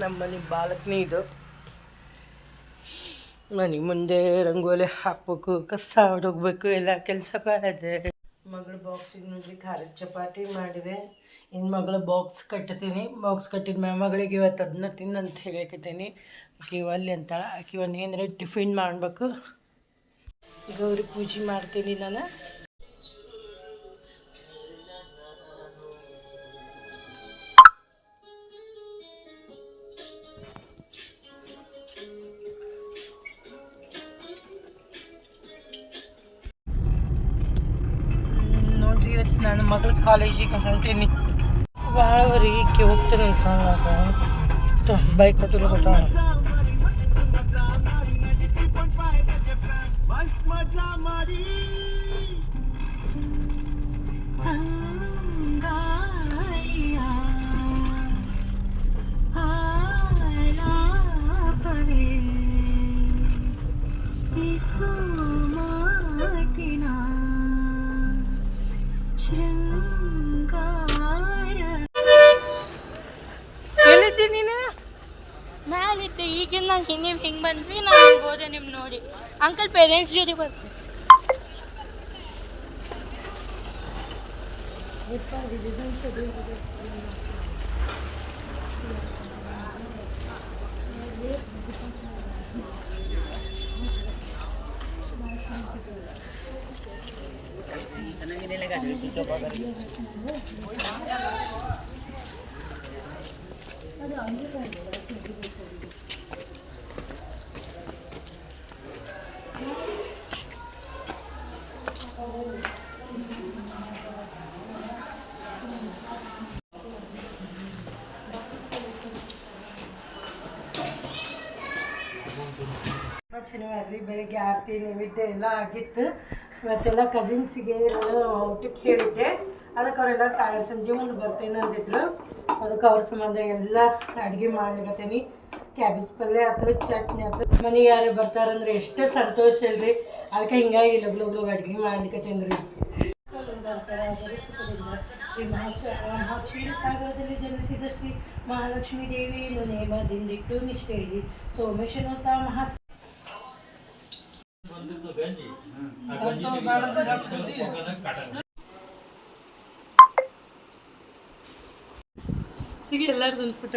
ನಮ್ಮನೆ ಬಾಲಕನಿ ಇದು. ಮನೆ ಮುಂದೆ ರಂಗೋಲಿ ಹಾಕ್ಬೇಕು, ಕಸ ಹೊಡೋಗ್ಬೇಕು, ಎಲ್ಲ ಕೆಲಸ ಮಾಡಿದೆ. ಮಗಳು ಬಾಕ್ಸಿಗೆ ನೋಡ್ರಿ ಖಾರದ ಚಪಾತಿ ಮಾಡಿದೆ. ಇನ್ನು ಮಗಳು ಬಾಕ್ಸ್ ಕಟ್ತೀನಿ. ಬಾಕ್ಸ್ ಕಟ್ಟಿದ ಮಗಳಿಗೆ ಇವತ್ತು ಅದನ್ನ ತಿನ್ನಂತ ಹೇಳಕತ್ತೀನಿ. ಆಕೆ ಒಲ್ಲೆ ಅಂತಾಳೆ. ಆಕೆ ಒಂದು ಏನಾರ ಟಿಫಿನ್ ಮಾಡಬೇಕು. ಗೌರಿ ಪೂಜೆ ಮಾಡ್ತೀನಿ ನಾನು. ನೋಡ್ರಿ ಇವತ್ತು ನಾನು ಮಗಳ ಕಾಲೇಜಿಗೆ ಹೊಂಟೀನಿ. ಭಾಳ ಈಕೆ ಹೋಗ್ತೇನೆ ಅಂತ ಬೈಕ್ ಕೊಟ್ಟಿಲ್ಲ ಗೊತ್ತಾ. ನಾನಿದ್ದೆ ಈಗಿನ ನಂಗೆ ನೀವು ಹಿಂಗೆ ಬಂದ್ವಿ, ನಾನು ಹೋದೆ ನಿಮ್ಮ ನೋಡಿ. ಅಂಕಲ್ ಪೇರೆಂಟ್ಸ್ ಜೊತೆ ಬರ್ತೀನಿ. ಶನಿವಾರ ರೀ ಬೆಳಿಗ್ಗೆ ಆರತಿ ನೈವೇದ್ಯ ಎಲ್ಲ ಆಗಿತ್ತು. ಇವತ್ತೆಲ್ಲ ಕಸಿನ್ಸಿಗೆ ನಾನು ಊಟಕ್ಕೆ ಹೇಳಿದ್ದೆ. ಅದಕ್ಕೆ ಅವರೆಲ್ಲ ಸಂಜೆ ಮುಂದೆ ಬರ್ತೇನೆ ಅಂದಿದ್ರು. ಅದಕ್ಕೆ ಅವ್ರ ಸಂಬಂಧ ಎಲ್ಲ ಅಡುಗೆ ಮಾಡ್ಲಿಕತ್ತೀನಿ. ಕ್ಯಾಬೇಜ್ ಪಲ್ಯ ಅಥವಾ ಚಟ್ನಿ ಅಥವಾ ಮನೆಗೆ ಯಾರು ಬರ್ತಾರಂದ್ರೆ ಎಷ್ಟು ಸಂತೋಷ ಇಲ್ರಿ. ಅದಕ್ಕೆ ಹಿಂಗಾಗಿ ಲಗು ಅಡುಗೆ ಮಾಡ್ಲಿಕತ್ತೀನಿ ರೀ. ಕ್ಷೀರಸಾಗರದಲ್ಲಿ ಜನಿಸಿದ ಶ್ರೀ ಮಹಾಲಕ್ಷ್ಮೀ ದೇವಿಯನ್ನು ನೇಮದಿಂದಿಟ್ಟು ನಿಷ್ಠೆಯಲ್ಲಿ ಸೋಮೇಶನೋತ ಹೀಗೆ ಎಲ್ಲರಿಗೂ ಒಂದು ಪುಟ